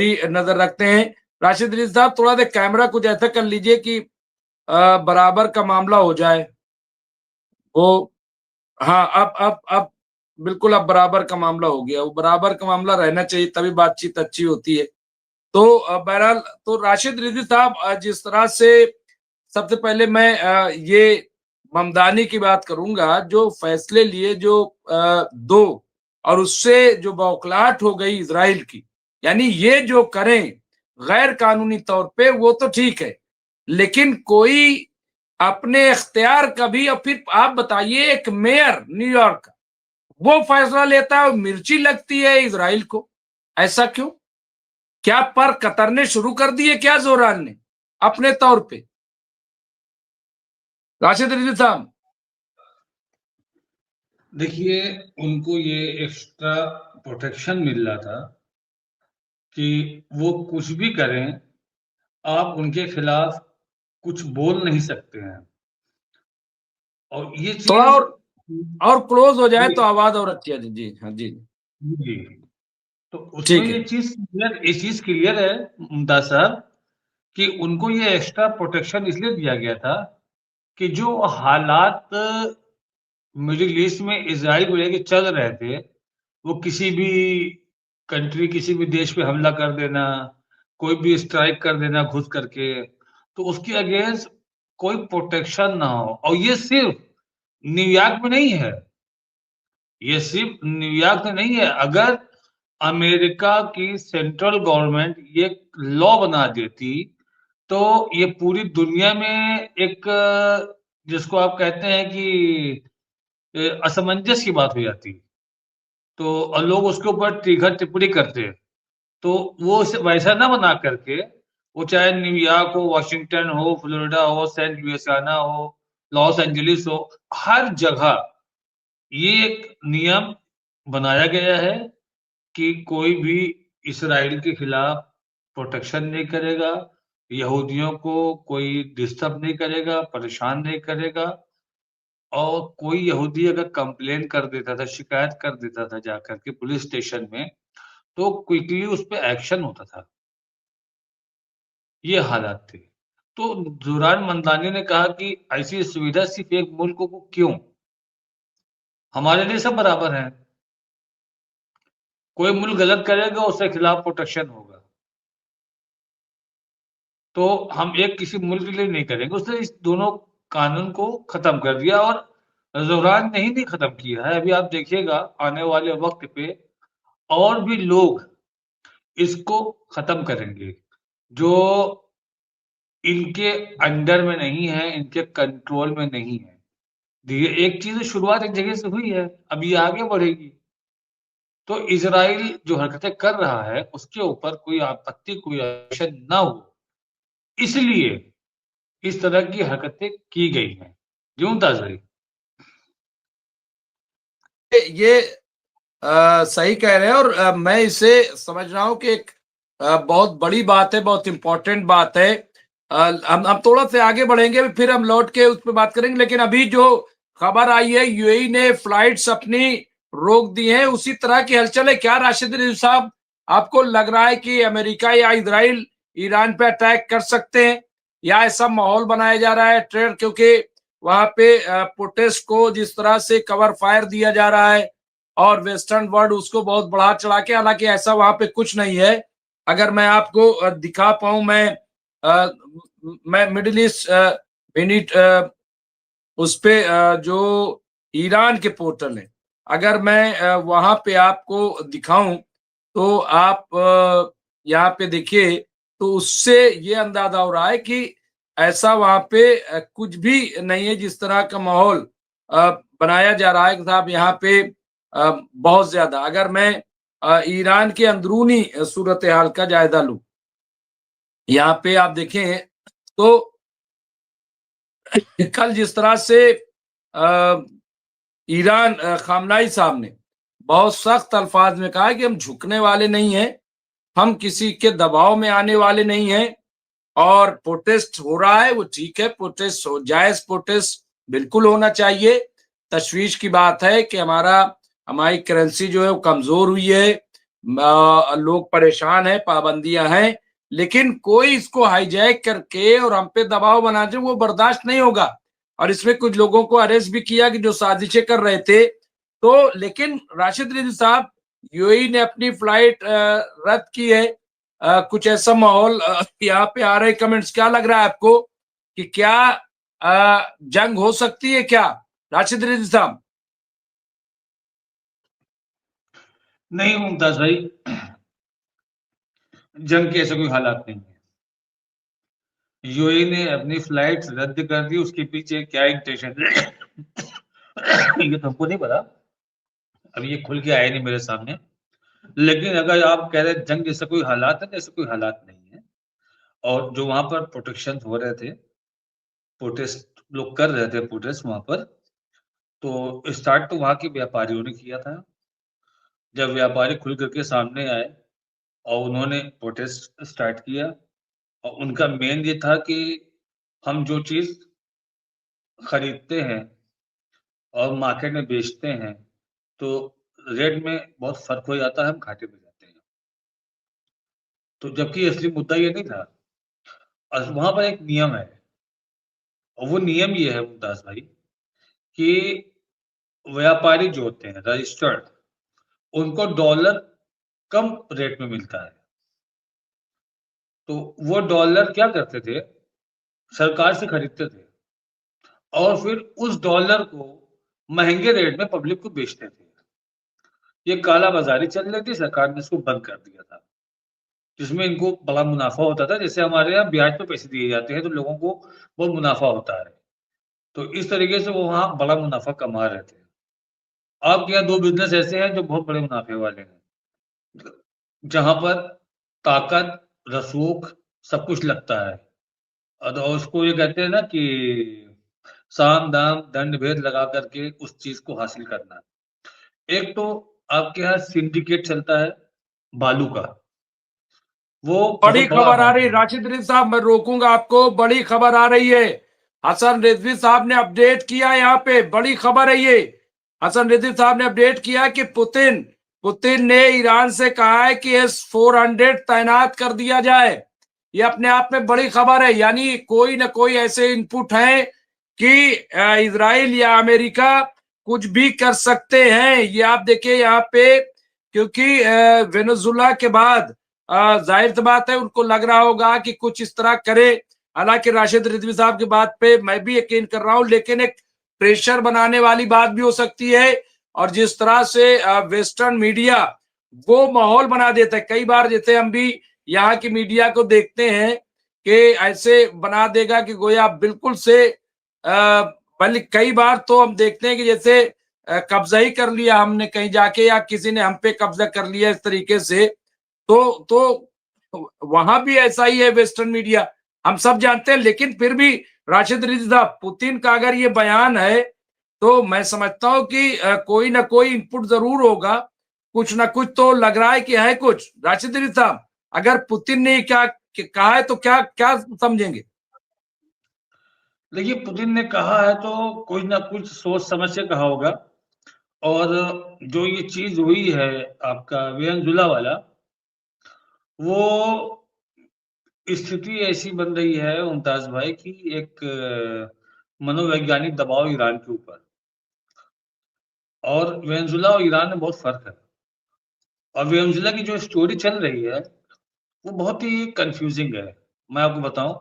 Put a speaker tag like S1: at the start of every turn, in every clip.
S1: गहरी नजर रखते हैं। राशिद रिजवी साहब, थोड़ा देर कैमरा कुछ ऐसा कर लीजिए कि बराबर का मामला हो जाए। वो हाँ, अब बिल्कुल अब बराबर का मामला हो गया। वो बराबर का मामला रहना चाहिए, तभी बातचीत अच्छी होती है। तो बहरहाल, तो राशिद रिजवी साहब, जिस तरह से सबसे पहले मैं ये ममदानी की बात करूंगा, जो फैसले लिए जो दो, और उससे जो बौखलाहट हो गई इजराइल की, यानी ये जो करें गैर कानूनी तौर पे वो तो ठीक है, लेकिन कोई अपने इख्तियार का भी, और फिर आप बताइए एक मेयर न्यूयॉर्क का वो फैसला लेता है और मिर्ची लगती है इजराइल को, ऐसा क्यों? क्या पर कतरने शुरू कर दिए क्या जोरान ने अपने तौर पे? राशिद रिजवी साहब,
S2: देखिए, उनको ये एक्स्ट्रा प्रोटेक्शन मिल रहा था कि वो कुछ भी करें, आप उनके खिलाफ कुछ बोल नहीं सकते हैं। और ये
S1: थोड़ा
S2: चीज
S1: और क्लोज हो जाए तो
S2: जी
S1: आवाज और अच्छी आ जाए। जी हाँ, जी
S2: जी। तो उसमें
S1: ठीक है।
S2: ये चीज क्लियर है मुमताज साहब, कि उनको ये एक्स्ट्रा प्रोटेक्शन इसलिए दिया गया था कि जो हालात मिडिल ईस्ट में इजराइल को लेके चल रहे थे, वो किसी भी कंट्री, किसी भी देश पे हमला कर देना, कोई भी स्ट्राइक कर देना घुस करके, तो उसके अगेंस्ट कोई प्रोटेक्शन ना हो। और ये सिर्फ न्यूयॉर्क में नहीं है, ये सिर्फ न्यूयॉर्क में नहीं है। अगर अमेरिका की सेंट्रल गवर्नमेंट ये लॉ बना देती, तो ये पूरी दुनिया में एक जिसको आप कहते हैं कि असमंजस की बात हो जाती। तो लोग उसके ऊपर तीखा टिप्पणी करते हैं। तो वो वैसा ना बना करके, वो चाहे न्यूयॉर्क हो, वॉशिंगटन हो, फ्लोरिडा हो, सेंट लुइसियाना हो, लॉस एंजलिस हो, हर जगह ये एक नियम बनाया गया है कि कोई भी इसराइल के खिलाफ प्रोटेक्शन नहीं करेगा, यहूदियों को कोई डिस्टर्ब नहीं करेगा, परेशान नहीं करेगा। और कोई यहूदी अगर कंप्लेन कर देता था, शिकायत कर देता था जाकर के पुलिस स्टेशन में, तो क्विकली उस पे एक्शन होता था। ये हालात थे। तो दुरान मंदानी ने कहा कि ऐसी सुविधा सिर्फ एक मुल्क को क्यों? हमारे लिए सब बराबर हैं। कोई मुल्क गलत करेगा, उसके खिलाफ प्रोटेक्शन होगा। तो हम एक किसी मुल्क के लिए नहीं करेंगे। उसने इस दोनों कानून को खत्म कर दिया, और ज़ोरान ने ही नहीं खत्म किया है। अभी आप देखिएगा आने वाले वक्त पे और भी लोग इसको खत्म करेंगे, जो इनके अंडर में नहीं है, इनके कंट्रोल में नहीं है। धीरे एक चीज़ शुरुआत एक जगह से हुई है, अब ये आगे बढ़ेगी। तो इज़राइल जो हरकतें कर रहा है, उसके ऊपर कोई आपत्ति, कोई एक्शन ना हो, इसलिए इस तरह की हरकतें की गई हैं। जी मुमताज़ भाई।
S1: ये सही कह रहे हैं, और मैं इसे समझ रहा हूं कि एक बहुत बड़ी बात है, बहुत इंपॉर्टेंट बात है। हम थोड़ा से आगे बढ़ेंगे, फिर हम लौट के उस पर बात करेंगे, लेकिन अभी जो खबर आई है, यूएई ने फ्लाइट्स अपनी रोक दी हैं, उसी तरह की हलचल है क्या राशिद रिजवी साहब? आपको लग रहा है कि अमेरिका या इजराइल ईरान पे अटैक कर सकते हैं, या ऐसा माहौल बनाया जा रहा है ट्रेड, क्योंकि वहां पे प्रोटेस्ट को जिस तरह से कवर फायर दिया जा रहा है और वेस्टर्न वर्ल्ड उसको बहुत बढ़ा चढ़ा के, हालांकि ऐसा वहां पे कुछ नहीं है। अगर मैं आपको दिखा पाऊं, मैं मिडिल ईस्ट मिनट उस पे जो ईरान के पोर्टल है, अगर मैं वहां पे आपको दिखाऊं, तो आप यहाँ पे देखिए, तो उससे ये अंदाजा हो रहा है कि ऐसा वहां पे कुछ भी नहीं है, जिस तरह का माहौल बनाया जा रहा है कि साहब यहाँ पे बहुत ज्यादा। अगर मैं ईरान के अंदरूनी सूरत हाल का जायजा लूं, यहाँ पे आप देखें तो कल जिस तरह से ईरान खामनाई साहब ने बहुत सख्त अल्फाज में कहा कि हम झुकने वाले नहीं हैं, हम किसी के दबाव में आने वाले नहीं हैं, और प्रोटेस्ट हो रहा है वो ठीक है, प्रोटेस्ट हो, जायज प्रोटेस्ट बिल्कुल होना चाहिए। तशवीश की बात है कि हमारी करेंसी जो है वो कमजोर हुई है, लोग परेशान हैं, पाबंदियां हैं, लेकिन कोई इसको हाईजैक करके और हम पे दबाव बना दे, वो बर्दाश्त नहीं होगा। और इसमें कुछ लोगों को अरेस्ट भी किया कि जो साजिशें कर रहे थे। तो लेकिन राशिद रिजवी साहब, यूएई ने अपनी फ्लाइट रद्द की है। कुछ ऐसा माहौल यहाँ पे आ रहे कमेंट्स, क्या लग रहा है आपको कि क्या जंग हो सकती है क्या, राशिद रिजवी साहब?
S2: नहीं मुमताज भाई, जंग के ऐसे कोई हालात नहीं है। यूएई ने अपनी फ्लाइट रद्द कर दी, उसके पीछे क्या इंटेंशन है ये तो हमको नहीं पता, अभी ये खुल के आया नहीं मेरे सामने। लेकिन अगर आप कह रहे हैं जंग जैसा कोई हालात है, तो ऐसे कोई हालात नहीं है। और जो वहां पर प्रोटेक्शन हो रहे थे, प्रोटेस्ट लोग कर रहे थे प्रोटेस्ट वहां पर, तो स्टार्ट तो वहां के व्यापारियों ने किया था। जब व्यापारी खुल करके सामने आए और उन्होंने प्रोटेस्ट स्टार्ट किया, और उनका मेन ये था कि हम जो चीज खरीदते हैं और मार्केट में बेचते हैं, तो रेट में बहुत फर्क हो जाता है, हम घाटे में जाते हैं। तो जबकि असली मुद्दा ये नहीं था। वहां पर एक नियम है, और वो नियम ये है मुमताज भाई, कि व्यापारी जो होते हैं रजिस्टर्ड, उनको डॉलर कम रेट में मिलता है। तो वो डॉलर क्या करते थे, सरकार से खरीदते थे और फिर उस डॉलर को महंगे रेट में पब्लिक को बेचते थे। ये काला बाजारी चल रही थी, सरकार ने इसको बंद कर दिया था, जिसमें इनको बड़ा मुनाफा होता था। जैसे हमारे यहाँ ब्याज पे पैसे दिए जाते हैं, तो लोगों को बहुत मुनाफा होता है। तो इस तरीके से वो वहां बड़ा मुनाफा कमा रहे थे। आपके यहाँ दो बिजनेस ऐसे हैं जो बहुत बड़े मुनाफे वाले हैं, जहां पर ताकत, रसूख, सब कुछ लगता है। और तो उसको ये कहते हैं ना कि साम दाम दंड भेद लगा करके उस चीज को हासिल करना। एक तो आपके यहाँ सिंडिकेट चलता है बालू का, वो
S1: बड़ी
S2: बहुत बड़ा
S1: खबर आ
S2: अमाउंट
S1: रही,
S2: है।
S1: राशिद रिजवी साहब मैं रोकूंगा आपको, बड़ी खबर आ रही है। हसन रिजवी साहब ने अपडेट किया, यहाँ पे बड़ी खबर है ये। हसन रिजवी साहब ने अपडेट किया कि पुतिन पुतिन ने ईरान से कहा है कि S-400 तैनात कर दिया जाए। ये अपने आप में बड़ी खबर है, यानी कोई ना कोई ऐसे इनपुट हैं कि इजराइल या अमेरिका कुछ भी कर सकते हैं। ये आप देखिए यहाँ पे, क्योंकि वेनेजुला के बाद जाहिर सी बात है उनको लग रहा होगा कि कुछ इस तरह करे। हालांकि राशिद रिजवी साहब की बात पे मैं भी यकीन कर रहा हूं, लेकिन एक प्रेशर बनाने वाली बात भी हो सकती है। और जिस तरह से वेस्टर्न मीडिया वो माहौल बना देता है, कई बार जैसे हम भी यहाँ की मीडिया को देखते हैं कि ऐसे बना देगा कि गोया बिल्कुल से बल्कि कई बार तो हम देखते हैं कि जैसे कब्जा ही कर लिया हमने कहीं जाके, या किसी ने हम पे कब्जा कर लिया इस तरीके से। तो वहां भी ऐसा ही है वेस्टर्न मीडिया, हम सब जानते हैं। लेकिन फिर भी राशिद रिजवी, पुतिन का अगर ये बयान है, तो मैं समझता हूं कि कोई ना कोई इनपुट जरूर होगा, कुछ ना कुछ तो लग रहा है कि है कुछ। राशिद रिजवी साहब, अगर पुतिन ने क्या कहा है तो क्या क्या समझेंगे?
S2: देखिए, पुतिन ने कहा है तो कुछ ना कुछ सोच समझ के कहा होगा। और जो ये चीज हुई है आपका वेनेजुला वाला, वो स्थिति ऐसी बन रही है मुमताज भाई की एक मनोवैज्ञानिक दबाव ईरान के ऊपर। और वेनेजुला और ईरान में बहुत फर्क है। और वेनेजुला की जो स्टोरी चल रही है, वो बहुत ही कंफ्यूजिंग है। मैं आपको बताऊं,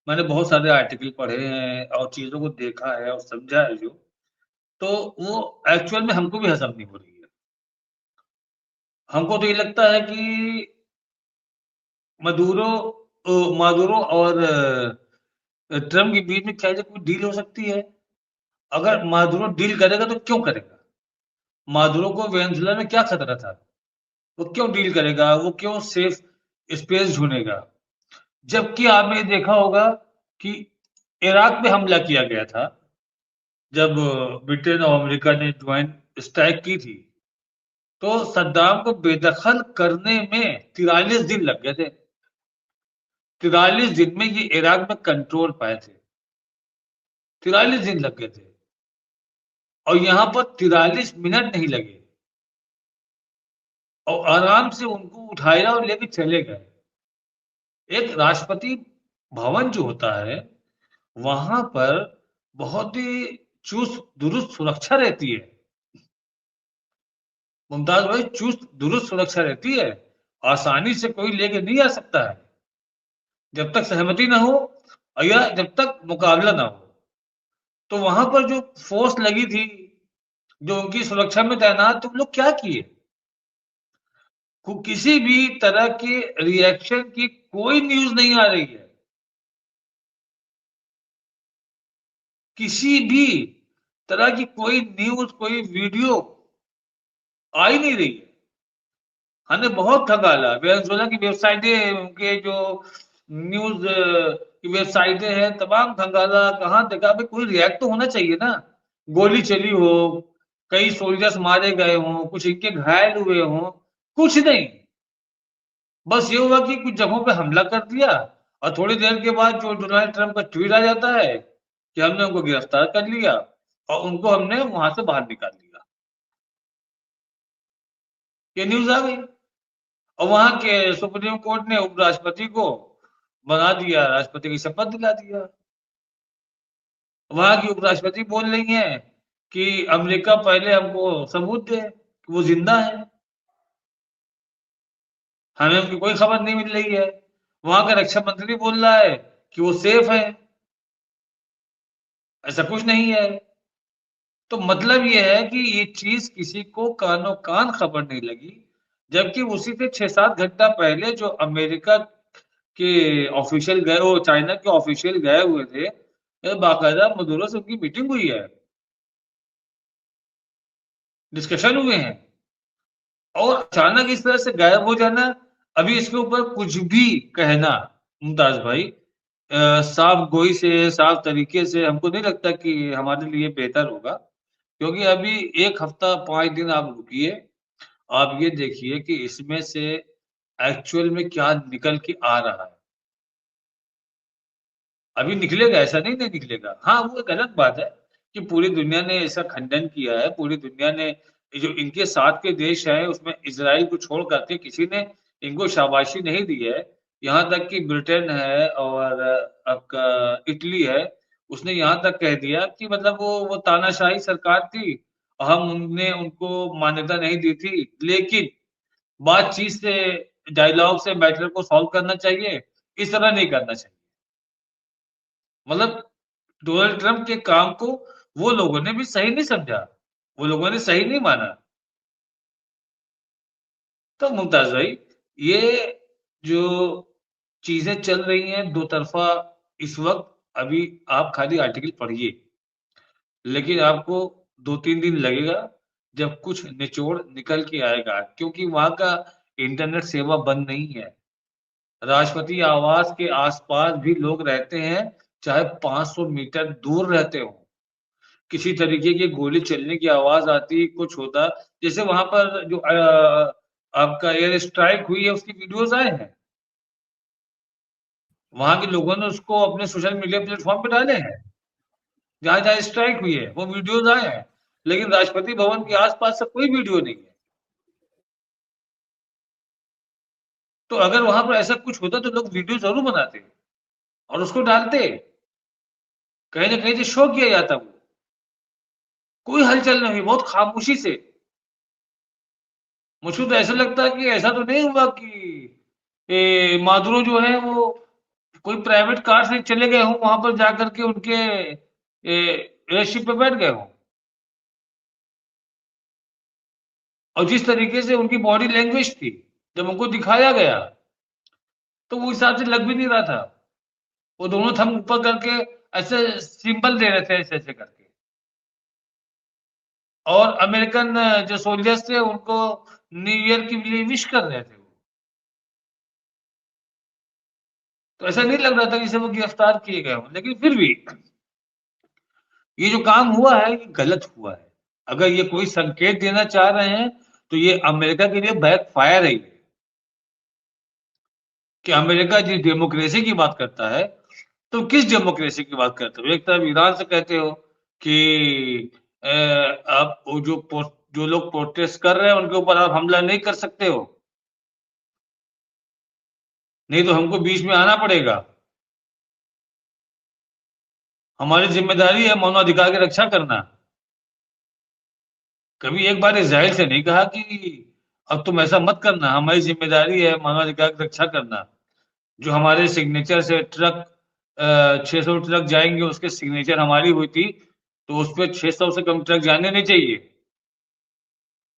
S2: मैंने बहुत सारे आर्टिकल पढ़े हैं और चीजों को देखा है और समझा है, जो तो वो एक्चुअल में हमको भी हजम नहीं हो रही है। हमको तो ये लगता है कि मदुरो मादुरो और ट्रम्प के बीच में क्या कोई डील हो सकती है। अगर मादुरो डील करेगा तो क्यों करेगा? मादुरो को वेनेजुला में क्या खतरा था? वो क्यों डील करेगा? वो क्यों सेफ स्पेस ढूंढेगा? जबकि आपने ये देखा होगा कि इराक पे हमला किया गया था, जब ब्रिटेन और अमेरिका ने ज्वाइंट स्ट्राइक की थी, तो सद्दाम को बेदखल करने में 43 दिन लग गए थे। 43 दिन में ये इराक में कंट्रोल पाए थे। 43 दिन लग गए थे। और यहां पर 43 मिनट नहीं लगे। और आराम से उनको उठाया और लेके चले गए। एक राष्ट्रपति भवन जो होता है, वहाँ पर बहुत ही चुस्त दुरुस्त सुरक्षा रहती है। मुमताज़ भाई, चुस्त दुरुस्त सुरक्षा रहती है। आसानी से कोई लेके नहीं आ सकता है, जब तक सहमति ना हो या जब तक मुकाबला ना हो। तो वहाँ पर जो फ़ोर्स लगी थी, जो उनकी सुरक्षा में तैनात, तो वो लोग क्या किए? किसी भी तरह के रिएक्शन की कोई न्यूज़ नहीं आ रही है। किसी भी तरह की कोई न्यूज़, कोई वीडियो आ ही नहीं रही है। हमने बहुत खंगाला, वेनेज़ुएला की वेबसाइटें, उनके जो न्यूज़ की वेबसाइटें हैं, तमाम खंगाला, कहाँ देखा, भाई कोई रिएक्ट तो होना चाहिए ना। गोली चली हो, कई सोल्जर्स मारे गए हों, कुछ इनके घायल हुए हों, कुछ नहीं। बस ये हुआ कि कुछ जगहों पे हमला कर दिया और थोड़ी देर के बाद जो डोनाल्ड ट्रंप का ट्वीट आ जाता है कि हमने उनको गिरफ्तार कर लिया और उनको हमने वहाँ से बाहर निकाल दिया। ये न्यूज़ आ गई और वहाँ के सुप्रीम कोर्ट ने उपराष्ट्रपति को बना दिया, राष्ट्रपति की शपथ दिला दिया। वहाँ की उपराष्ट्रपति बोल रही हैं कि अमेरिका पहले हमको सबूत दे कि वो जिंदा है। हमें उनकी कोई खबर नहीं मिल रही है। वहाँ का रक्षा मंत्री बोल रहा है कि वो सेफ है। ऐसा कुछ नहीं है। तो मतलब ये है कि ये चीज़ किसी को कानो-कान खबर नहीं लगी, जबकि उसी से 6-7 घंटा पहले जो अमेरिका के ऑफिशियल गए, वो चाइना के ऑफिशियल गए हुए थे, बाकायदा मदुरो से उनकी मीटिंग हुई है, डिस्कशन हुए हैं और अचानक इस तरह से गायब हो जाना, अभी इसके ऊपर कुछ भी कहना मुमताज़ भाई, साफ गोई से, साफ तरीके से हमको नहीं लगता कि हमारे लिए बेहतर होगा। क्योंकि अभी 1 हफ्ता 5 दिन आप रुकिए, आप ये देखिए कि इसमें से एक्चुअल में क्या निकल के आ रहा है। अभी निकलेगा, ऐसा नहीं नहीं निकलेगा। हाँ, वो एक अलग बात है कि पूरी दुनिया ने इसका खंडन किया है, पूरी दुनिया ने, ये जो इनके साथ के देश हैं, उसमें इज़राइल को छोड़ कर के किसी ने इनको शाबाशी नहीं दी है। यहाँ तक कि ब्रिटेन है और आपका इटली है, उसने यहाँ तक कह दिया कि मतलब वो तानाशाही सरकार थी, हमने उनको मान्यता नहीं दी थी, लेकिन बातचीत से, डायलॉग से मैटर को सॉल्व करना चाहिए, इस तरह नहीं करना चाहिए। मतलब डोनाल्ड ट्रंप के काम को वो लोगों ने भी सही नहीं समझा, वो लोगों ने सही नहीं माना। तो मुमताज़ भाई, ये जो चीज़ें चल रही हैं दो तरफ़ा इस वक़्त, अभी आप खाली आर्टिकल पढ़िए, लेकिन आपको 2-3 दिन लगेगा जब कुछ निचोड़ निकल के आएगा, क्योंकि वहाँ का इंटरनेट सेवा बंद नहीं है। राष्ट्रपति आवास के आस-पास भी लोग रहते हैं, चाहे 500 मीटर दूर रहते हों। किसी तरीके की गोली चलने की आवाज़ आती, कुछ होता, जैसे वहाँ पर जो आपका एयर स्ट्राइक हुई है, उसकी वीडियोज़ आए हैं। वहाँ के लोगों ने उसको अपने सोशल मीडिया प्लेटफ़ॉर्म पे डाले हैं। जहाँ-जहाँ स्ट्राइक हुई है, वो वीडियोज़ आए हैं। लेकिन राष्ट्रपति भवन के आस-पास से कोई वीडियो नहीं है। तो अगर वहाँ पर ऐसा कुछ होता तो लोग वीडियो ज़रूर बनाते और उसको डालते। कहीं न कहीं से शो किया जाता वो। कोई हलचल नहीं हुई, बहुत खामोशी से। मुझको तो ऐसा लगता है कि ऐसा तो नहीं हुआ कि मादुरो जो है वो कोई प्राइवेट कार से चले गए हों, वहाँ पर जाकर के उनके एयरशिप पे बैठ गए हों। और जिस तरीके से उनकी बॉडी लैंग्वेज थी, जब उनको दिखाया गया, तो वो हिसाब से लग भी नहीं रहा था। वो दोनों थंब ऊपर करके ऐसे सिंबल दे रहे थे, ऐसे-ऐसे करके। और अमेरिकन जो सोल्जर्स थे, उनको न्यू ईयर के लिए विश कर रहे थे वो। तो ऐसा नहीं लग रहा था जैसे वो गिरफ्तार किए गए हों, लेकिन फिर भी ये जो काम हुआ है, ये गलत हुआ है। अगर ये कोई संकेत देना चाह रहे हैं, तो ये अमेरिका के लिए बैकफ़ायर है ये, कि अमेरिका जिस डेमोक्रेसी की बात करता है, तो किस डेमोक्रेसी की बात करते हो? एक तरफ ईरान से कहते हो कि आप वो जो जो लोग प्रोटेस्ट कर रहे हैं उनके ऊपर आप हमला नहीं कर सकते हो, नहीं तो हमको बीच में आना पड़ेगा। हमारी जिम्मेदारी है मानवाधिकार की रक्षा करना। कभी एक बार इजराइल से नहीं कहा कि अब तुम ऐसा मत करना, हमारी जिम्मेदारी है मानवाधिकार की रक्षा करना। जो हमारे सिग्नेचर से ट्रक 600 ट्रक जाएंगे, उसके सिग्नेचर हमारी हुई थी, तो उस पर 600 से कम ट्रक जाने नहीं चाहिए।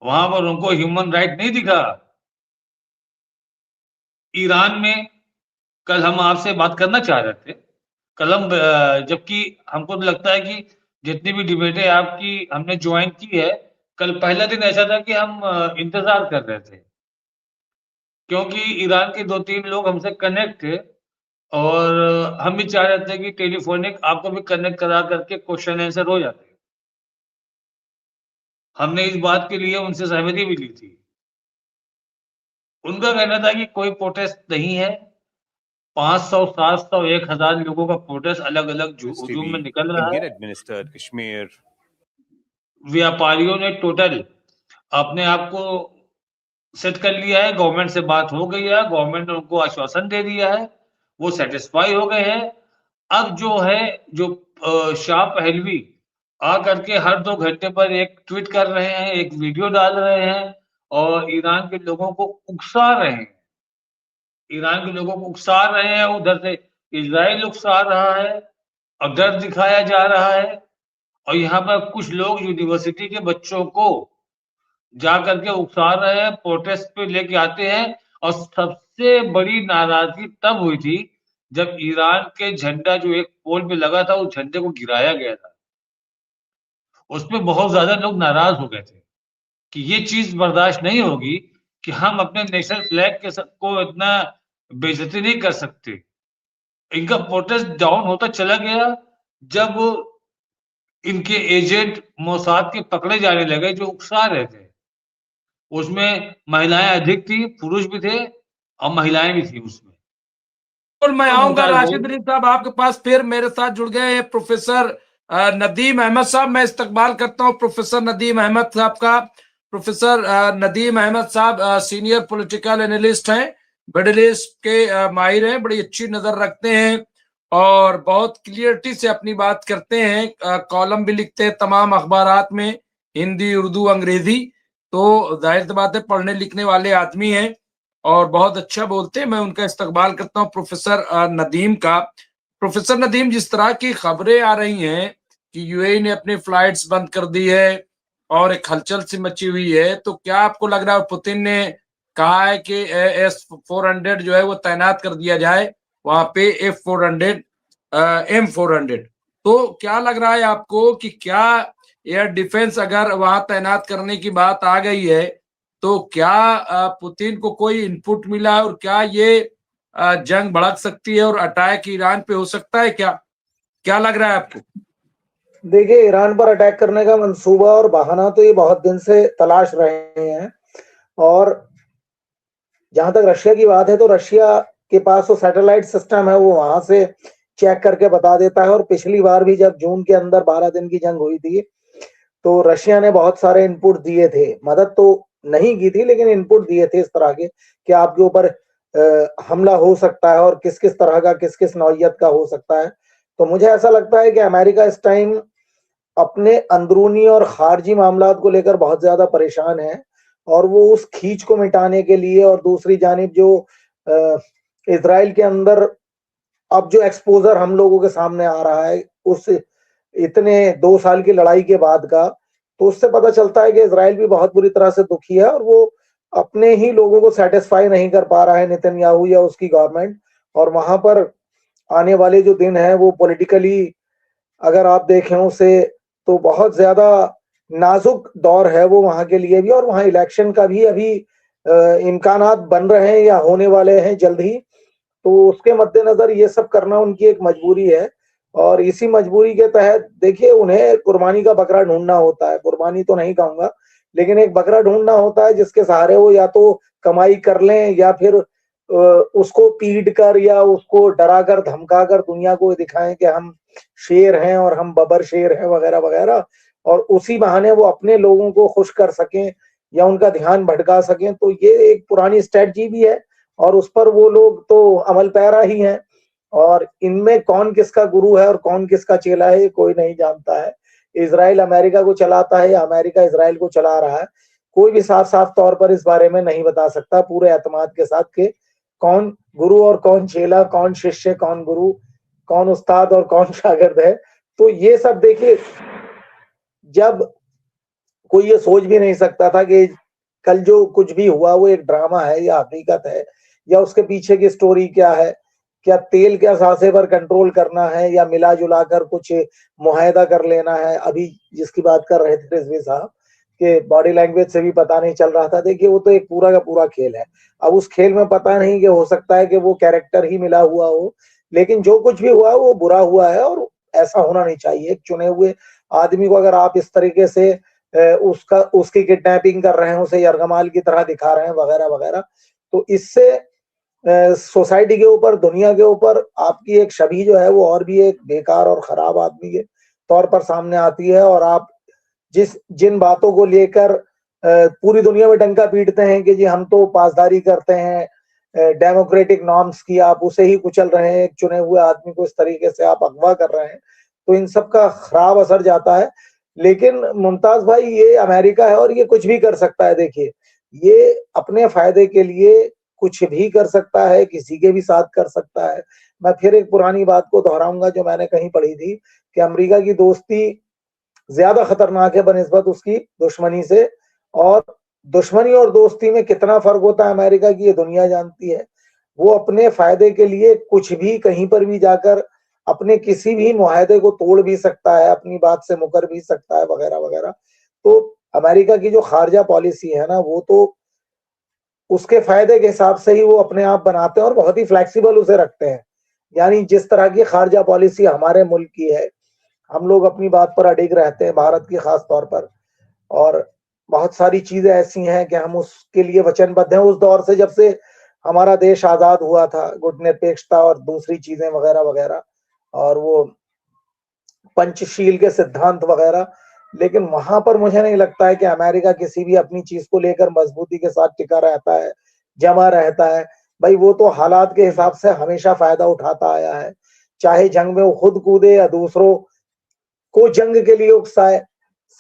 S2: वहां पर उनको ह्यूमन राइट नहीं दिखा। ईरान में कल हम आपसे बात करना चाह रहे थे, कल हम जबकि हमको लगता है कि जितनी भी डिबेटें आपकी हमने ज्वाइन की है, कल पहला दिन ऐसा था कि हम इंतजार कर रहे थे, क्योंकि ईरान के 2-3 लोग हमसे कनेक्ट थे और हम भी चाह रहे थे कि टेलीफोनिक आपको भी कनेक्ट करा करके क्वेश्चन आंसर हो जाते। हमने इस बात के लिए उनसे सहमति भी ली थी। उनका कहना था कि कोई प्रोटेस्ट नहीं है, 500, 700, 1000 लोगों का प्रोटेस्ट अलग-अलग हुजूम में निकल रहा है।
S3: Indian administered Kashmir.
S2: व्यापारियों ने टोटल अपने आप को सेट कर लिया है, गवर्नमेंट से बात हो गई है, गवर्नमेंट ने उनको आश्वासन दे दिया है, वो सेटिस्फाई हो गए हैं। अब जो है, जो शाह पहलवी आकर के हर 2 घंटे पर एक ट्वीट कर रहे हैं, एक वीडियो डाल रहे हैं और ईरान के लोगों को उकसा रहे हैं। ईरान के लोगों को उकसा रहे हैं, उधर से इजराइल उकसा रहा है और डर दिखाया जा रहा है। और यहाँ पर कुछ लोग यूनिवर्सिटी के बच्चों को जा करके उकसा रहे हैं, प्रोटेस्ट पे लेके आते हैं। और सबसे बड़ी नाराजगी तब हुई थी जब ईरान के झंडा जो एक पोल पे लगा था, उस झंडे को गिराया गया था। उसपे बहुत ज्यादा लोग नाराज हो गए थे कि ये चीज बर्दाश्त नहीं होगी कि हम अपने नेशनल फ्लैग के को इतना बेइज्जती नहीं कर सकते। इनका प्रोटेस्ट डाउन होता चला गया जब इनके एजेंट मोसाद के पकड़े जाने लगे, जो उकसा रहे थे। उसमें महिलाएं अधिक थी, पुरुष भी थे और महिलाएं भी थी उसमें।
S1: और मैं
S2: तो
S1: आऊंगा
S2: मुमताज
S1: राशिद अली साहब आपके पास, फिर मेरे साथ जुड़ गए हैं प्रोफेसर नदीम अहमद साहब। मैं इस्तकबाल करता हूं प्रोफेसर नदीम अहमद साहब का। प्रोफेसर नदीम अहमद साहब सीनियर पॉलिटिकल एनालिस्ट हैं, मिडिल ईस्ट के माहिर हैं, बड़ी अच्छी नजर रखते हैं और बहुत क्लियरिटी से अपनी बात करते हैं। कॉलम भी लिखते हैं तमाम अखबारात में, हिंदी, उर्दू, अंग्रेजी। तो जाहिर सी बात है पढ़ने लिखने वाले आदमी हैं और बहुत अच्छा बोलते हैं। मैं उनका इस्तकबाल करता हूं प्रोफेसर नदीम का। प्रोफेसर नदीम, जिस तरह की खबरें आ रही हैं कि यूएई ने अपनी फ्लाइट्स बंद कर दी है और एक हलचल सी मची हुई है, तो क्या आपको लग रहा है पुतिन ने कहा है कि S-400 जो है वो तैनात कर दिया जाए वहां पे, F-400 M-400, तो क्या लग रहा है आपको कि क्या एयर डिफेंस अगर वहां तैनात करने की बात आ गई है तो क्या पुतिन को कोई इनपुट मिला और क्या ये जंग भड़क सकती है और अटैक ईरान पे हो सकता है? क्या क्या लग रहा है आपको?
S4: देखिए, ईरान पर अटैक करने का मंसूबा और बहाना तो ये बहुत दिन से तलाश रहे हैं। और जहां तक रशिया की बात है तो रशिया के पास तो सैटेलाइट सिस्टम है, वो वहां से चेक करके बता देता है। और पिछली बार भी जब जून के अंदर 12 दिन की जंग हुई थी तो रशिया ने बहुत सारे इनपुट दिए थे, मदद तो नहीं की थी लेकिन इनपुट दिए थे इस तरह के कि आपके ऊपर हमला हो सकता है और किस किस तरह का, किस किस नौइयत का हो सकता है। तो मुझे ऐसा लगता है कि अमेरिका इस टाइम अपने अंदरूनी और खारजी मामलात को लेकर बहुत ज्यादा परेशान है और वो उस खींच को मिटाने के लिए, और दूसरी जानिब जो इजराइल के अंदर अब जो एक्सपोजर हम लोगों के सामने आ रहा है उस इतने 2 साल की लड़ाई के बाद का, तो उससे पता चलता है कि इजराइल भी बहुत बुरी तरह से दुखी है और वो अपने ही लोगों को सेटिस्फाई नहीं कर पा रहा है, नेतन्याहू या उसकी गवर्नमेंट। और वहां पर आने वाले जो दिन है वो पॉलिटिकली अगर आप देखें उसे तो बहुत ज्यादा नाजुक दौर है वो वहां के लिए भी। और वहां इलेक्शन का भी अभी इम्कानात बन रहे हैं या होने वाले हैं जल्द ही, तो उसके मद्देनजर ये सब करना उनकी एक मजबूरी है। और इसी मजबूरी के तहत देखिए उन्हें कुर्बानी का बकरा ढूंढना होता है, कुर्बानी तो नहीं कहूंगा लेकिन एक बकरा ढूंढना होता है जिसके सहारे वो या तो कमाई कर लें या फिर उसको पीट कर या उसको डरा कर धमका कर दुनिया को दिखाएं कि हम शेर हैं और हम बबर शेर हैं वगैरह वगैरह। और उसी बहाने वो अपने लोगों को खुश कर सकें या उनका ध्यान भटका सकें, तो ये एक पुरानी स्ट्रेटजी भी है और उस पर वो लोग तो अमल पैरा ही हैं। और इनमें कौन किसका गुरु है और कौन किसका चेला है, कोई नहीं जानता है। इजराइल अमेरिका को चलाता है या अमेरिका इजराइल को चला रहा है, कोई भी साफ साफ तौर पर इस बारे में नहीं बता सकता पूरे एतमाद के साथ कि कौन गुरु और कौन चेला, कौन शिष्य, कौन गुरु, कौन उस्ताद और कौन शागिर्द है। तो ये सब देखिए, जब कोई ये सोच भी नहीं सकता था कि कल जो कुछ भी हुआ वो एक ड्रामा है या हकीकत है, या उसके पीछे की स्टोरी क्या है, क्या तेल क्या सांसे पर कंट्रोल करना है या मिला जुला कर कुछ मुआहदा कर लेना है। अभी जिसकी बात कर रहे थे रिजवी साहब कि बॉडी लैंग्वेज से भी पता नहीं चल रहा था, देखिए वो तो एक पूरा का पूरा खेल है। अब उस खेल में पता नहीं कि हो सकता है कि वो कैरेक्टर ही मिला हुआ हो, लेकिन जो कुछ भी हुआ वो बुरा हुआ है और ऐसा होना नहीं चाहिए। एक चुने हुए आदमी को अगर आप इस तरीके से उसकी किडनैपिंग कर रहे हैं, उसे यरगमाल की तरह दिखा रहे हैं वगैरह वगैरह, तो इससे सोसाइटी के ऊपर, दुनिया के ऊपर आपकी एक छवि जो है वो और भी एक बेकार और खराब आदमी के तौर पर सामने आती है। और आप जिन बातों को लेकर पूरी दुनिया में डंका पीटते हैं कि जी हम तो पासदारी करते हैं डेमोक्रेटिक नॉर्म्स की, आप उसे ही कुचल रहे हैं। एक चुने हुए आदमी को इस तरीके से आप अगवा कर रहे हैं, तो इन सब का खराब असर जाता है। लेकिन मुमताज भाई, ये अमेरिका है और ये कुछ भी कर सकता है। देखिए, ये अपने फायदे के लिए कुछ भी कर सकता है, किसी के भी साथ कर सकता है। मैं फिर एक पुरानी बात को दोहराऊंगा जो मैंने कहीं पढ़ी थी कि अमेरिका की दोस्ती ज्यादा खतरनाक है बनिस्बत उसकी दुश्मनी से, और दुश्मनी और दोस्ती में कितना फर्क होता है अमेरिका की, ये दुनिया जानती है। वो अपने फायदे के लिए कुछ भी कहीं पर भी जाकर अपने किसी भी मुआहदे को तोड़ भी सकता है, अपनी बात से मुकर भी सकता है वगैरह वगैरह। तो अमेरिका की जो खारजा पॉलिसी है ना, वो तो उसके फायदे के हिसाब से ही वो अपने आप बनाते हैं और बहुत ही फ्लेक्सिबल उसे रखते हैं। यानी जिस तरह की खारजा पॉलिसी हमारे मुल्क की है, हम लोग अपनी बात पर अडिग रहते हैं, भारत की खास तौर पर, और बहुत सारी चीजें ऐसी हैं कि हम उसके लिए वचनबद्ध हैं। उस दौर से, जब से हमारा देश आजाद हुआ था, गुटनिरपेक्षता और दूसरी चीजें वगैरह वगैरह, और वो पंचशील के सिद्धांत वगैरह। लेकिन वहां पर मुझे नहीं लगता है कि अमेरिका किसी भी अपनी चीज को लेकर मजबूती के साथ टिका रहता है, जमा रहता है। भाई वो तो हालात के हिसाब से हमेशा फायदा उठाता आया है, चाहे जंग में वो खुद कूदे या दूसरों को जंग के लिए उकसाए,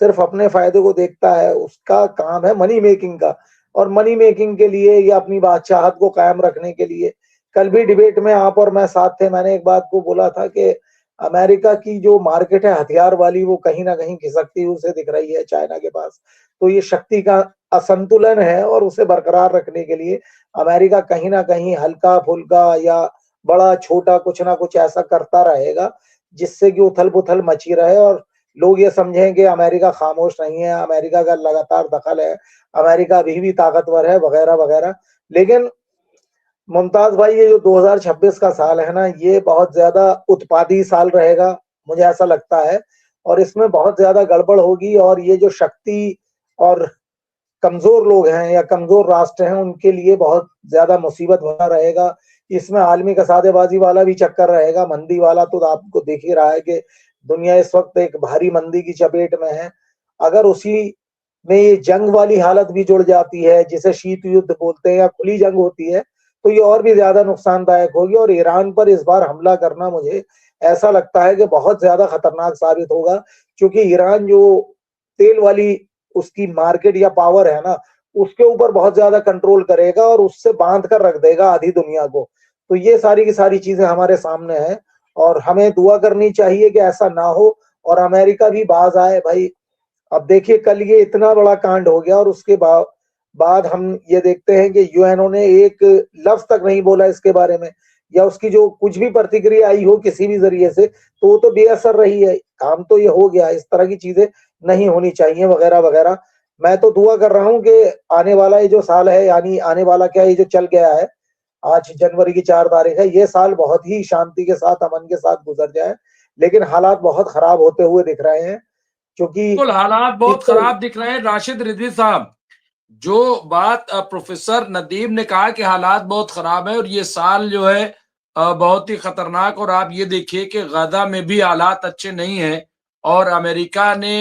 S4: सिर्फ अपने फायदे को देखता है। उसका काम है मनी मेकिंग का, और मनी मेकिंग के लिए या अपनी बादशाहत को कायम रखने के लिए, कल भी डिबेट में आप और मैं साथ थे, मैंने एक बात को बोला था कि अमेरिका की जो मार्केट है हथियार वाली, वो कहीं ना कहीं खिसकती हुई उसे दिख रही है चाइना के पास। तो ये शक्ति का असंतुलन है और उसे बरकरार रखने के लिए अमेरिका कहीं ना कहीं हल्का फुल्का या बड़ा छोटा कुछ ना कुछ ऐसा करता रहेगा जिससे कि उथल पुथल मची रहे और लोग ये समझें कि अमेरिका खामोश नहीं है, अमेरिका का लगातार दखल है, अमेरिका अभी भी ताकतवर है वगैरह वगैरह। लेकिन मुमताज भाई, ये जो 2026 का साल है ना, ये बहुत ज्यादा उत्पादी साल रहेगा, मुझे ऐसा लगता है। और इसमें बहुत ज्यादा गड़बड़ होगी, और ये जो शक्ति और कमजोर लोग हैं या कमजोर राष्ट्र हैं, उनके लिए बहुत ज्यादा मुसीबत बना रहेगा। इसमें आलमी कसादेबाजी वाला भी चक्कर रहेगा, मंदी वाला तो आपको देख ही रहा है कि दुनिया इस वक्त एक भारी मंदी की चपेट में है। अगर उसी में ये जंग वाली हालत भी जुड़ जाती है, जिसे शीत युद्ध बोलते हैं, या खुली जंग होती है, तो ये और भी ज्यादा नुकसानदायक होगी। और ईरान पर इस बार हमला करना मुझे ऐसा लगता है कि बहुत ज्यादा खतरनाक साबित होगा, क्योंकि ईरान जो तेल वाली उसकी मार्केट या पावर है ना, उसके ऊपर बहुत ज्यादा कंट्रोल करेगा और उससे बांध कर रख देगा आधी दुनिया को। तो ये सारी की सारी चीजें हमारे सामने है, और हमें दुआ करनी चाहिए कि ऐसा ना हो और अमेरिका भी बाज आए। भाई अब देखिए, कल ये इतना बड़ा कांड हो गया और उसके बाद हम ये देखते हैं कि यूएनओ ने एक लफ्ज तक नहीं बोला इसके बारे में, या उसकी जो कुछ भी प्रतिक्रिया आई हो किसी भी जरिए से, तो वो तो बेअसर रही है। काम तो ये हो गया, इस तरह की चीजें नहीं होनी चाहिए वगैरह वगैरह। मैं तो दुआ कर रहा हूं कि आने वाला ये जो साल है, यानी आने वाला क्या, ये जो चल गया है, आज जनवरी की 4 तारीख है, ये साल बहुत ही शांति के साथ, अमन के साथ गुजर जाए। लेकिन हालात बहुत खराब होते हुए दिख रहे हैं, क्योंकि
S1: बिल्कुल हालात बहुत खराब दिख रहे हैं। राशिद रिजवी साहब, जो बात प्रोफेसर नदीम ने कहा कि हालात बहुत खराब है और ये साल जो है बहुत ही खतरनाक, और आप ये देखिए कि गजा में भी हालात अच्छे नहीं है और अमेरिका ने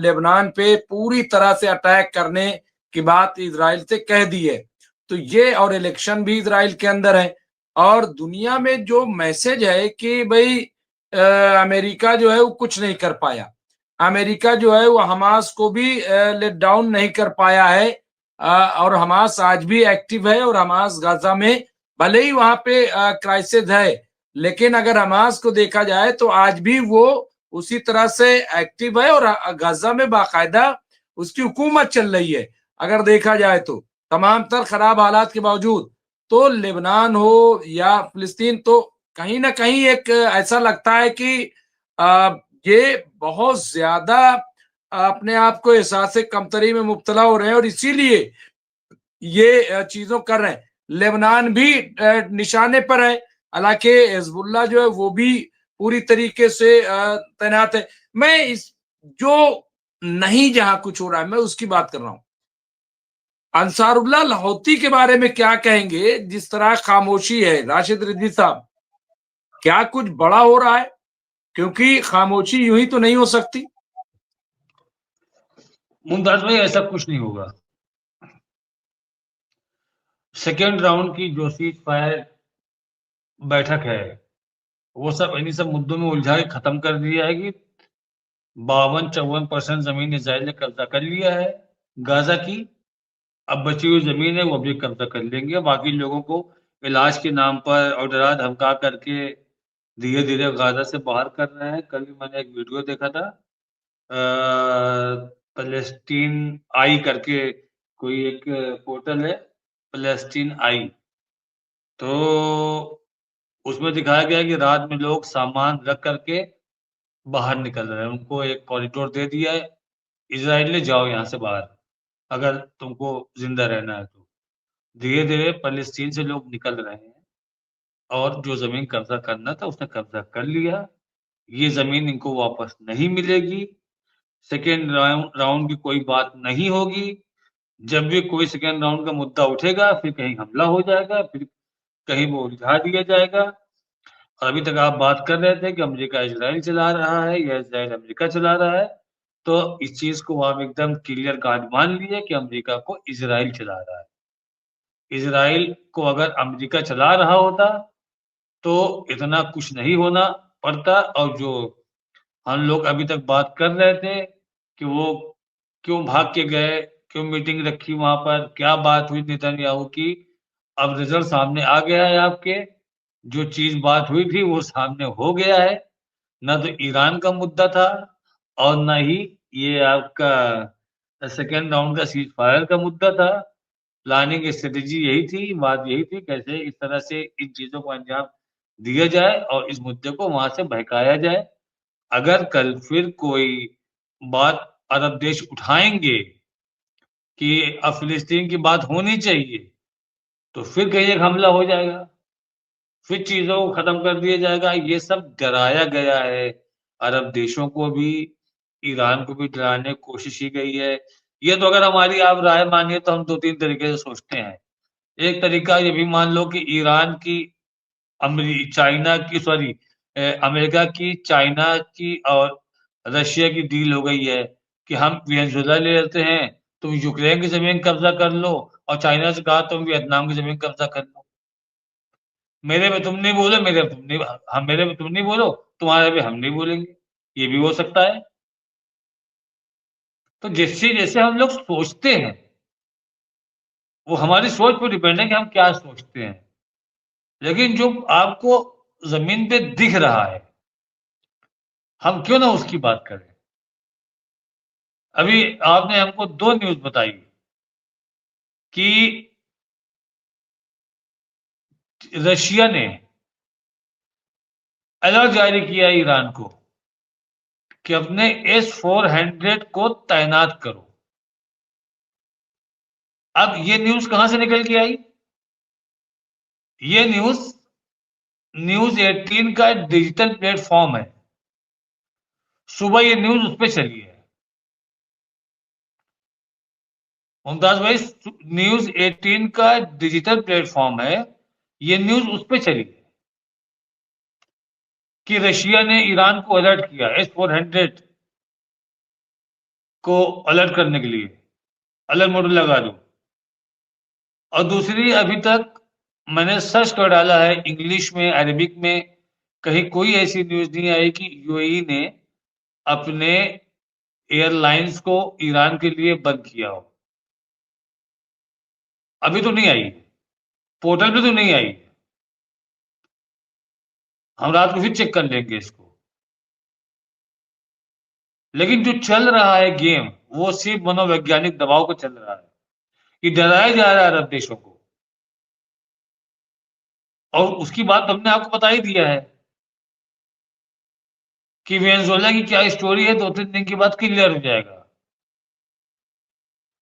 S1: लेबनान पे पूरी तरह से अटैक करने की बात इजराइल से कह दी है। तो ये, और इलेक्शन भी इजराइल के अंदर है, और दुनिया में जो मैसेज है कि भाई अमेरिका जो है वो कुछ नहीं कर पाया, अमेरिका जो है वो हमास को भी लेट डाउन नहीं कर पाया है, और हमास आज भी एक्टिव है, और हमास गाजा में भले ही वहां पे क्राइसिस है, लेकिन अगर हमास को देखा जाए तो आज भी वो उसी तरह से एक्टिव है, और गाजा में बाकायदा उसकी हुकूमत चल रही है अगर देखा जाए तो, तमाम तर खराब हालात के बावजूद। तो लेबनान हो या फिलिस्तीन, तो कहीं ना कहीं एक ऐसा लगता है कि ये बहुत ज्यादा अपने आप को एहसास कमतरी में मुब्तला हो रहे हैं, और इसीलिए ये चीजों कर रहे हैं। लेबनान भी निशाने पर है, हालांकि हिजबुल्लाह जो है वो भी पूरी तरीके से तैनात है। मैं इस जो नहीं जहां कुछ हो रहा है मैं उसकी बात कर रहा हूं। अंसारुल्लाह लाहौती के बारे में क्या कहेंगे, जिस तरह खामोशी है राशिद रिजवी साहब, क्या कुछ बड़ा हो रहा है? क्योंकि खामोशी यूं ही तो नहीं हो सकती।
S2: मुमताज भाई, ऐसा कुछ नहीं होगा। सेकेंड राउंड की जो सीज फायर बैठक है वो सब इन्हीं सब मुद्दों में उलझा के खत्म कर दी जाएगी। 52-54% जमीन इजराइल ने कब्जा कर लिया है गाजा की। अब बची हुई जमीन है वो भी कब्जा कर लेंगे। बाकी लोगों को इलाज के नाम पर और डरा धमका करके धीरे धीरे गाजा से बाहर कर रहे हैं। कल भी मैंने एक वीडियो देखा था, पैलेस्टीन आई करके कोई एक पोर्टल है, पैलेस्टीन आई, तो उसमें दिखाया गया कि रात में लोग सामान रख करके बाहर निकल रहे हैं। उनको एक कॉरिडोर दे दिया है इजराइल ने, जाओ यहाँ से बाहर अगर तुमको जिंदा रहना है तो। धीरे धीरे फलस्तीन से लोग निकल रहे हैं, और जो जमीन कब्जा करना था उसने कब्जा कर लिया। ये जमीन इनको वापस नहीं मिलेगी। सेकेंड राउंड की कोई बात नहीं होगी। जब भी कोई सेकेंड राउंड का मुद्दा उठेगा फिर कहीं हमला हो जाएगा, फिर कहीं वो उलझा दिया जाएगा। और अभी तक आप बात कर रहे थे कि अमेरिका इजराइल चला रहा है या इजराइल अमेरिका चला रहा है, तो इस चीज को आप एकदम क्लियर काट मान लिए कि अमेरिका को इजराइल चला रहा है। इजराइल को अगर अमेरिका चला रहा होता तो इतना कुछ नहीं होना पड़ता। और जो हम लोग अभी तक बात कर रहे थे कि वो क्यों भाग के गए, क्यों मीटिंग रखी वहां पर, क्या बात हुई नेतन्याहू की, अब रिजल्ट सामने आ गया है आपके। जो चीज बात हुई थी वो सामने हो गया है। ना तो ईरान का मुद्दा था और ना ही ये आपका सेकेंड राउंड का सीज फायर का मुद्दा था। प्लानिंग स्ट्रेटेजी यही थी, बात यही थी कैसे इस तरह से इन चीजों को अंजाम दिया जाए और इस मुद्दे को वहां से बहकाया जाए। अगर कल फिर कोई बात अरब देश उठाएंगे कि अब फिलिस्तीन की बात होनी चाहिए, तो फिर कहीं एक हमला हो जाएगा, फिर चीजों को खत्म कर दिया जाएगा। ये सब डराया गया है। अरब देशों को भी, ईरान को भी डराने की कोशिश की गई है। ये तो अगर हमारी आप राय मानिए तो हम 2-3 तरीके से सोचते हैं। एक तरीका ये भी मान लो कि ईरान की चाइना की, सॉरी, अमेरिका की, चाइना की और रशिया की डील हो गई है कि हम वेनेजुएला ले लेते हैं, तुम यूक्रेन की जमीन कब्जा कर लो, और चाइना से कहा तुम वियतनाम की जमीन कब्जा कर लो। मेरे में तुम नहीं बोलो, मेरे में तुम नहीं, हम मेरे में तुम नहीं बोलो, तुम्हारे में हम नहीं बोलेंगे। ये भी हो सकता है। तो जैसे जैसे हम लोग सोचते हैं वो हमारी सोच पर डिपेंड है कि हम क्या सोचते हैं। लेकिन जो आपको जमीन पे दिख रहा है, हम क्यों ना उसकी बात करें। अभी आपने हमको 2 न्यूज बताई कि रशिया ने अलर्ट जारी किया ईरान को कि अपने S-400 को तैनात करो। अब ये न्यूज कहां से निकल के आई? ये न्यूज 18 का डिजिटल प्लेटफॉर्म है। सुबह ये न्यूज उस पर चली है। मुमताज भाई, न्यूज 18 का डिजिटल प्लेटफॉर्म है, ये न्यूज उस पर चली है कि रशिया ने ईरान को अलर्ट किया S-400 को अलर्ट करने के लिए अलर्ट मोड लगा दूं। और दूसरी, अभी तक मैंने सर्च कर डाला है इंग्लिश में, अरबिक में, कहीं कोई ऐसी न्यूज नहीं आई कि यूएई ने अपने एयरलाइंस को ईरान के लिए बंद किया हो। अभी तो नहीं आई, पोर्टल पे तो नहीं आई। हम रात को फिर चेक कर लेंगे इसको। लेकिन जो चल रहा है गेम, वो सिर्फ मनोवैज्ञानिक दबाव को चल रहा है कि डराया जा रहा है अरब देशों को। और उसकी बात हमने आपको बता ही दिया है कि वेनेजुएला की क्या स्टोरी है, 2-3 दिन के बाद क्लियर हो जाएगा।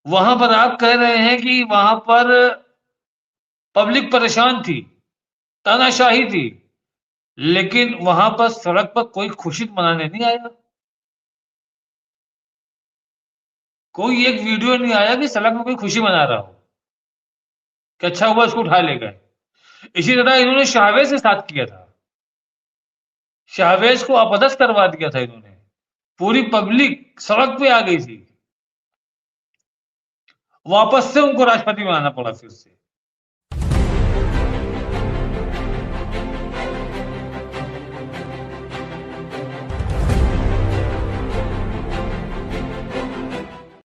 S2: वहां पर आप कह रहे हैं कि वहां पर पब्लिक परेशान थी, तानाशाही थी, लेकिन वहां पर सड़क पर कोई खुशी मनाने नहीं आया। कोई एक वीडियो नहीं आया कि सड़क में कोई खुशी मना रहा हो कि अच्छा हुआ इसको उठा ले गए। इसी तरह इन्होंने शाहवेज के साथ किया था। शाहवेज को अपदस्थ करवा दिया था इन्होंने, पूरी पब्लिक सड़क पे आ गई थी, वापस से उनको राष्ट्रपति बनाना पड़ा फिर से।